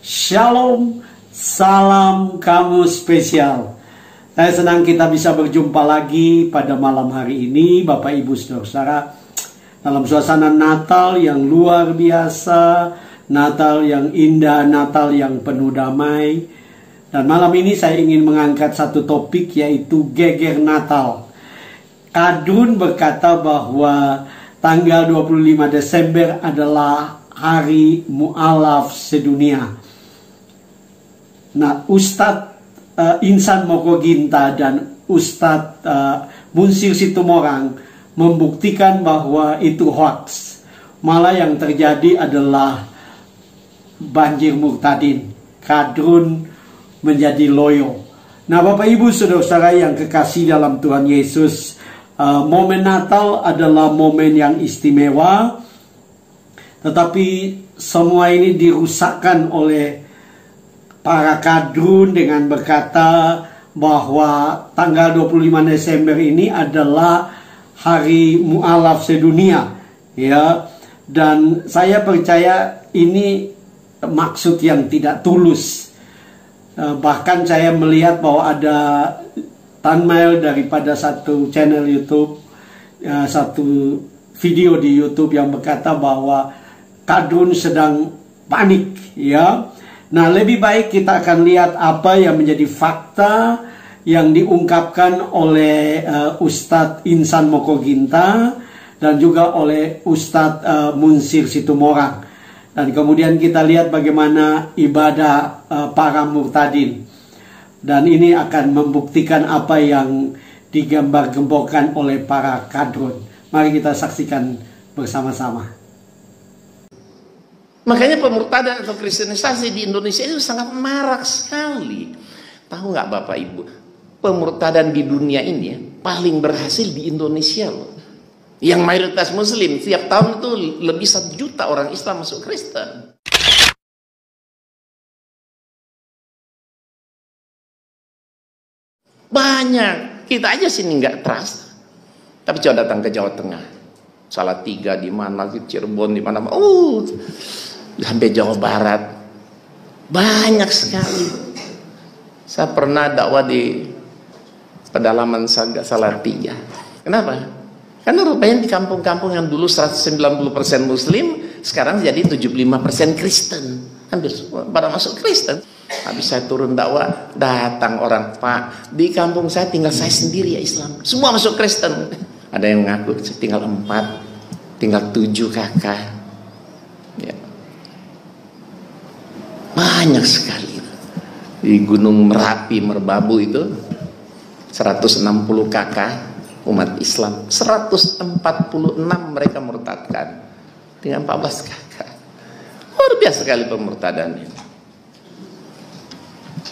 Shalom, salam kamu spesial. Saya senang kita bisa berjumpa lagi pada malam hari ini, Bapak Ibu Saudara-saudara, dalam suasana Natal yang luar biasa, Natal yang indah, Natal yang penuh damai. Dan malam ini saya ingin mengangkat satu topik, yaitu geger Natal. Kadrun berkata bahwa tanggal 25 Desember adalah hari mu'alaf sedunia. Nah, Ustadz Insan Mokoginta dan Ustadz Munsir Situmorang membuktikan bahwa itu hoax. Malah yang terjadi adalah banjir murtadin. Kadrun menjadi loyo. Nah, Bapak Ibu Saudara-saudara yang kekasih dalam Tuhan Yesus, momen Natal adalah momen yang istimewa. Tetapi semua ini dirusakkan oleh para kadrun dengan berkata bahwa tanggal 25 Desember ini adalah hari mu'alaf sedunia, ya. Dan saya percaya ini maksud yang tidak tulus. Bahkan saya melihat bahwa ada thumbnail daripada satu channel YouTube, satu video di YouTube yang berkata bahwa kadrun sedang panik, ya. Nah, lebih baik kita akan lihat apa yang menjadi fakta yang diungkapkan oleh Ustadz Insan Mokoginta dan juga oleh Ustadz Munsir Situmorang. Dan kemudian kita lihat bagaimana ibadah para murtadin. Dan ini akan membuktikan apa yang digambar-gemborkan oleh para kadrun. Mari kita saksikan bersama-sama. Makanya pemurtadan atau kristenisasi di Indonesia itu sangat marak sekali. Tahu nggak Bapak Ibu? Pemurtadan di dunia ini ya, paling berhasil di Indonesia loh. Yang mayoritas Muslim, tiap tahun itu lebih 1 juta orang Islam masuk Kristen. Banyak. Kita aja sini nggak terasa. Tapi coba datang ke Jawa Tengah. Salatiga di mana, Cirebon di mana. Sampai Jawa Barat banyak sekali. Saya pernah dakwah di pedalaman Salatiga. Kenapa? Karena rupanya di kampung-kampung yang dulu 190% Muslim, sekarang jadi 75% Kristen. Hampir pada masuk Kristen. Habis saya turun dakwah, datang orang, Pak, di kampung saya tinggal saya sendiri ya Islam. Semua masuk Kristen. Ada yang ngaku tinggal 4, tinggal 7 kakak. Ya. Banyak sekali. Di Gunung Merapi, Merbabu itu 160 kakak umat Islam. 146 mereka murtadkan. Dengan 14 kakak. Luar biasa sekali pemurtadan ini.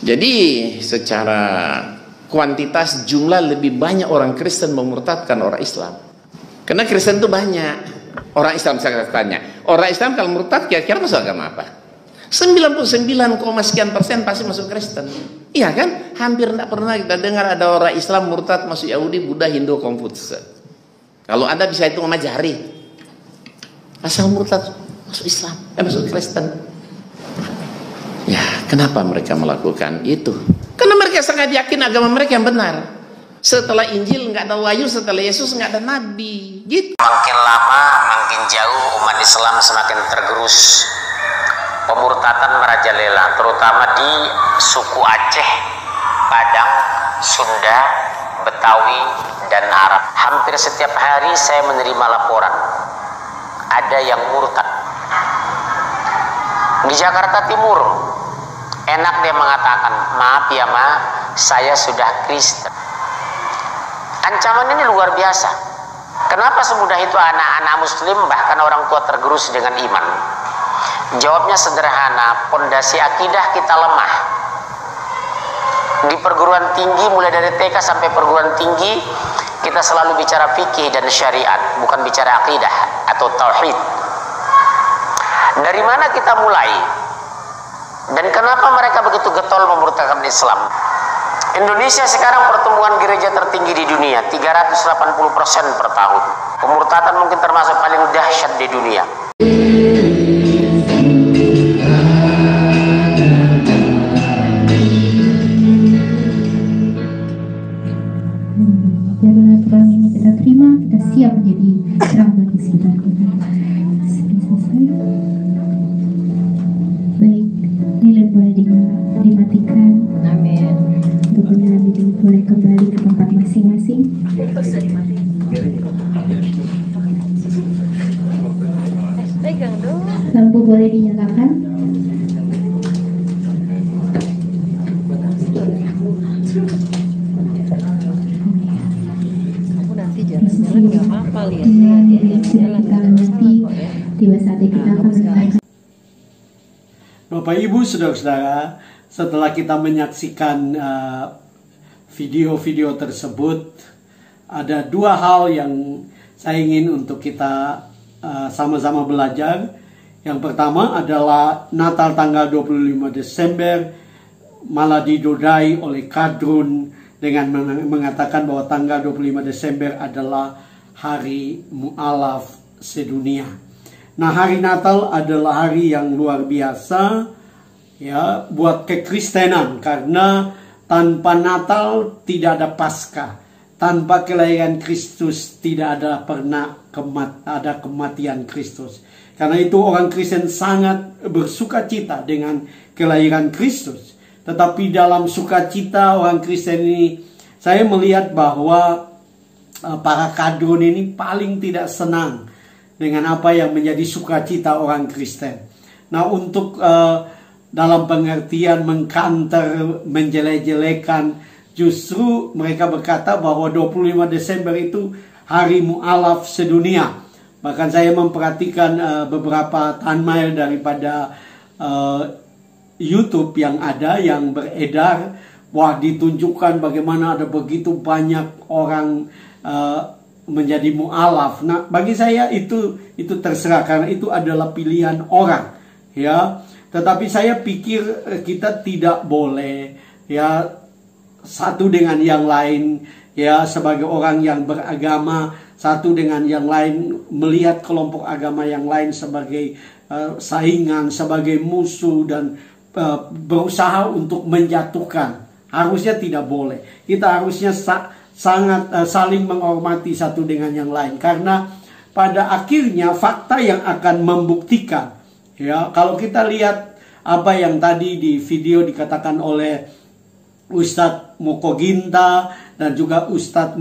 Jadi secara kuantitas jumlah lebih banyak orang Kristen memurtadkan orang Islam. Karena Kristen itu banyak. Orang Islam, saya tanya, orang Islam kalau murtad kira-kira masuk agama apa? 99, sekian persen pasti masuk Kristen. Iya kan? Hampir tidak pernah kita dengar ada orang Islam murtad masuk Yahudi, Buddha, Hindu, Konfutse. Kalau ada bisa itu sama jari. Asal murtad masuk Islam, masuk Kristen. Ya, kenapa mereka melakukan itu? Karena mereka sangat yakin agama mereka yang benar. Setelah Injil nggak ada wahyu, setelah Yesus nggak ada nabi. Gitu. Makin lama, makin jauh umat Islam semakin tergerus. Pemurtadan merajalela, terutama di suku Aceh, Padang, Sunda, Betawi, dan Arab. Hampir setiap hari saya menerima laporan ada yang murtad. Di Jakarta Timur, enak dia mengatakan, maaf ya ma, saya sudah Kristen. Ancaman ini luar biasa. Kenapa semudah itu anak-anak Muslim bahkan orang tua tergerus dengan iman? Jawabnya sederhana, pondasi akidah kita lemah. Di perguruan tinggi, mulai dari TK sampai perguruan tinggi, kita selalu bicara fikih dan syariat, bukan bicara akidah atau tauhid. Dari mana kita mulai? Dan kenapa mereka begitu getol memurtadkan Islam? Indonesia sekarang pertumbuhan gereja tertinggi di dunia, 380% per tahun. Pemurtadan mungkin termasuk paling dahsyat di dunia. Pegang dong. Lampu boleh dinyalakan. Kamu nanti jalan-jalan nggak apa-apa, lihat-lihat ya, jalan-jalan nanti tiba saatnya kita akan mendengarkan. Bapak Ibu saudara-saudara, setelah kita menyaksikan video-video tersebut, ada dua hal yang saya ingin untuk kita sama-sama belajar. Yang pertama adalah Natal tanggal 25 Desember malah didodai oleh Kadrun dengan mengatakan bahwa tanggal 25 Desember adalah hari mu'alaf sedunia. Nah, hari Natal adalah hari yang luar biasa ya buat kekristenan, karena tanpa Natal tidak ada Paskah. Tanpa kelahiran Kristus tidak ada pernah ada kematian Kristus. Karena itu orang Kristen sangat bersukacita dengan kelahiran Kristus. Tetapi dalam sukacita orang Kristen ini, saya melihat bahwa para kadrun ini paling tidak senang dengan apa yang menjadi sukacita orang Kristen. Nah, untuk dalam pengertian mengkanter, menjelek-jelekan, justru mereka berkata bahwa 25 Desember itu hari mu'alaf sedunia. Bahkan saya memperhatikan beberapa thumbnail daripada YouTube yang ada, yang beredar. Wah, ditunjukkan bagaimana ada begitu banyak orang menjadi mu'alaf. Nah, bagi saya itu terserah, karena itu adalah pilihan orang, ya. Tetapi saya pikir kita tidak boleh ya satu dengan yang lain, ya, sebagai orang yang beragama, satu dengan yang lain melihat kelompok agama yang lain sebagai saingan, sebagai musuh, dan berusaha untuk menjatuhkan. Harusnya tidak boleh. Kita harusnya sangat saling menghormati satu dengan yang lain, karena pada akhirnya fakta yang akan membuktikan, ya, kalau kita lihat apa yang tadi di video dikatakan oleh Ustadz Moko Ginta dan juga Ustadz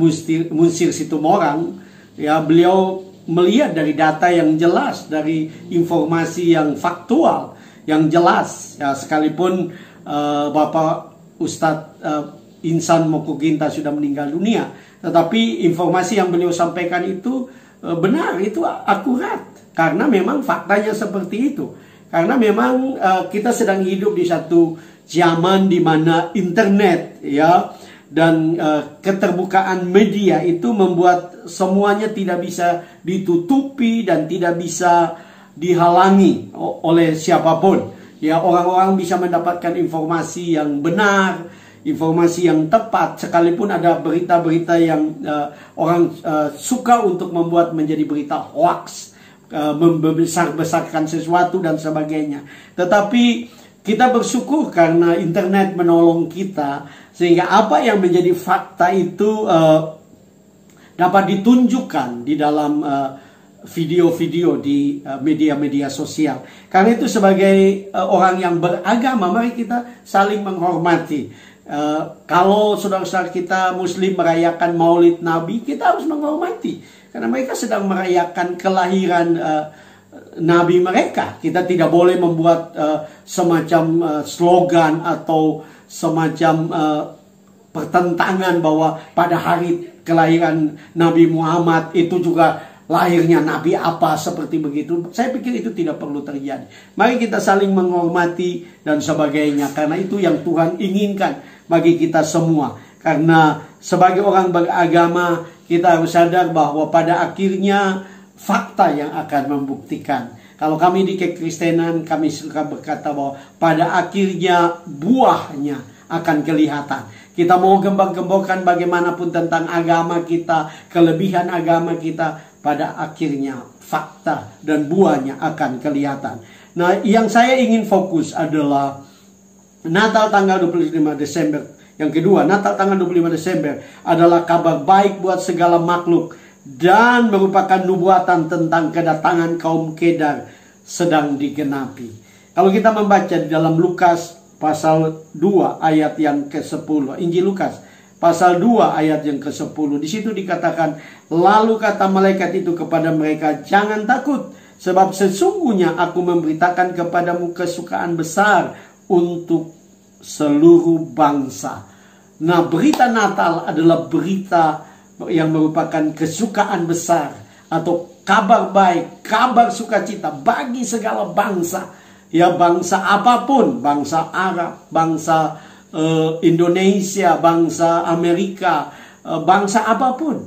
Munsir Situmorang, ya, beliau melihat dari data yang jelas, dari informasi yang faktual, yang jelas, ya, sekalipun Bapak Ustadz Insan Moko Ginta sudah meninggal dunia, tetapi informasi yang beliau sampaikan itu benar, itu akurat, karena memang faktanya seperti itu. Karena memang kita sedang hidup di satu zaman di mana internet, ya, dan keterbukaan media itu membuat semuanya tidak bisa ditutupi dan tidak bisa dihalangi oleh siapapun. Ya, orang-orang bisa mendapatkan informasi yang benar, informasi yang tepat, sekalipun ada berita-berita yang orang suka untuk membuat menjadi berita hoax, membesar-besarkan sesuatu dan sebagainya. Tetapi kita bersyukur karena internet menolong kita, sehingga apa yang menjadi fakta itu dapat ditunjukkan di dalam video-video di media-media sosial. Karena itu sebagai orang yang beragama, mari kita saling menghormati. Kalau saudara-saudara kita Muslim merayakan Maulid Nabi, kita harus menghormati, karena mereka sedang merayakan kelahiran Nabi mereka. Kita tidak boleh membuat semacam slogan atau semacam pertentangan bahwa pada hari kelahiran Nabi Muhammad itu juga lahirnya Nabi apa, seperti begitu. Saya pikir itu tidak perlu terjadi. Mari kita saling menghormati dan sebagainya, karena itu yang Tuhan inginkan bagi kita semua. Karena sebagai orang beragama, kita harus sadar bahwa pada akhirnya fakta yang akan membuktikan. Kalau kami di kekristenan, kami suka berkata bahwa pada akhirnya buahnya akan kelihatan. Kita mau gembor-gemborkan bagaimanapun tentang agama kita, kelebihan agama kita, pada akhirnya fakta dan buahnya akan kelihatan. Nah, yang saya ingin fokus adalah Natal tanggal 25 Desember. Yang kedua, Natal tanggal 25 Desember adalah kabar baik buat segala makhluk dan merupakan nubuatan tentang kedatangan kaum Kedar sedang digenapi. Kalau kita membaca di dalam Lukas pasal 2 ayat yang ke-10, Injil Lukas pasal 2 ayat yang ke-10. Di situ dikatakan, lalu kata malaikat itu kepada mereka, jangan takut, sebab sesungguhnya aku memberitakan kepadamu kesukaan besar untuk seluruh bangsa. Nah, berita Natal adalah berita yang merupakan kesukaan besar atau kabar baik, kabar sukacita bagi segala bangsa. Ya, bangsa apapun, bangsa Arab, bangsa Indonesia, bangsa Amerika, bangsa apapun.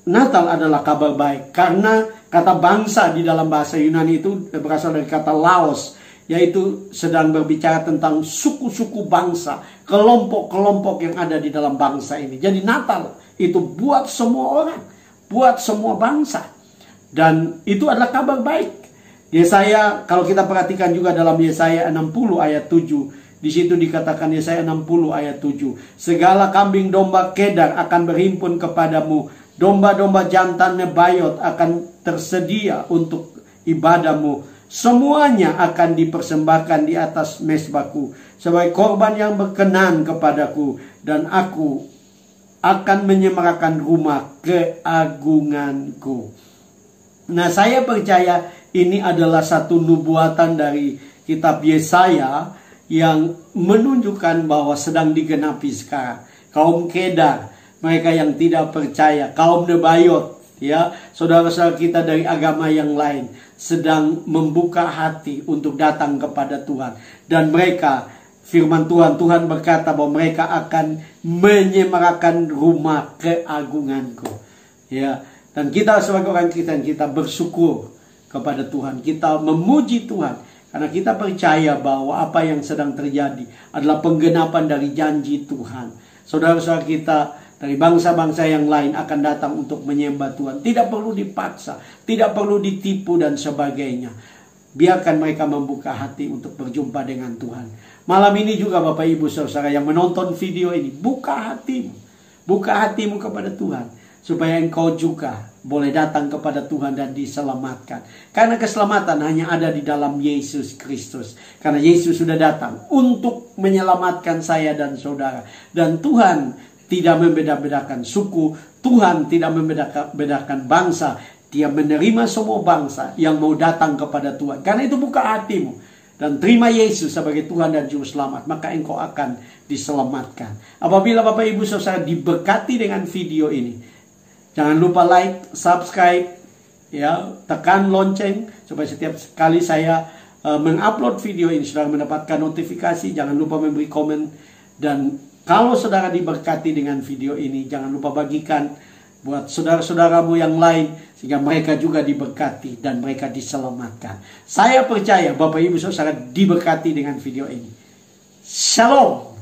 Natal adalah kabar baik. Karena kata bangsa di dalam bahasa Yunani itu berasal dari kata laos, yaitu sedang berbicara tentang suku-suku bangsa, kelompok-kelompok yang ada di dalam bangsa ini. Jadi Natal itu buat semua orang, buat semua bangsa. Dan itu adalah kabar baik. Yesaya, kalau kita perhatikan juga dalam Yesaya 60 ayat 7, di situ dikatakan Yesaya 60 ayat 7, segala kambing domba Kedar akan berhimpun kepadamu, domba-domba jantan Nebayot akan tersedia untuk ibadahmu, semuanya akan dipersembahkan di atas mezbahku sebagai korban yang berkenan kepadaku, dan aku akan menyemarakan rumah keagunganku. Nah, saya percaya ini adalah satu nubuatan dari kitab Yesaya yang menunjukkan bahwa sedang digenapi sekarang. Kaum Kedar, mereka yang tidak percaya, kaum Nebayot, ya, saudara-saudara kita dari agama yang lain sedang membuka hati untuk datang kepada Tuhan. Dan mereka, firman Tuhan berkata bahwa mereka akan menyemarakan rumah keagunganku. Ya, dan kita sebagai orang Kristen, kita bersyukur kepada Tuhan, kita memuji Tuhan. Karena kita percaya bahwa apa yang sedang terjadi adalah penggenapan dari janji Tuhan. Saudara-saudara kita dari bangsa-bangsa yang lain akan datang untuk menyembah Tuhan. Tidak perlu dipaksa, tidak perlu ditipu dan sebagainya. Biarkan mereka membuka hati untuk berjumpa dengan Tuhan. Malam ini juga Bapak Ibu Saudara yang menonton video ini, buka hatimu. Buka hatimu kepada Tuhan. Supaya engkau juga boleh datang kepada Tuhan dan diselamatkan. Karena keselamatan hanya ada di dalam Yesus Kristus. Karena Yesus sudah datang untuk menyelamatkan saya dan saudara. Dan Tuhan tidak membeda-bedakan suku. Tuhan tidak membeda-bedakan bangsa. Dia menerima semua bangsa yang mau datang kepada Tuhan. Karena itu buka hatimu. Dan terima Yesus sebagai Tuhan dan Juru Selamat. Maka engkau akan diselamatkan. Apabila Bapak Ibu Saudara diberkati dengan video ini, jangan lupa like, subscribe, ya, tekan lonceng supaya setiap kali saya mengupload video ini saudara mendapatkan notifikasi. Jangan lupa memberi komen, dan kalau saudara diberkati dengan video ini, jangan lupa bagikan buat saudara-saudaramu yang lain sehingga mereka juga diberkati dan mereka diselamatkan. Saya percaya Bapak Ibu Saudara diberkati dengan video ini. Shalom.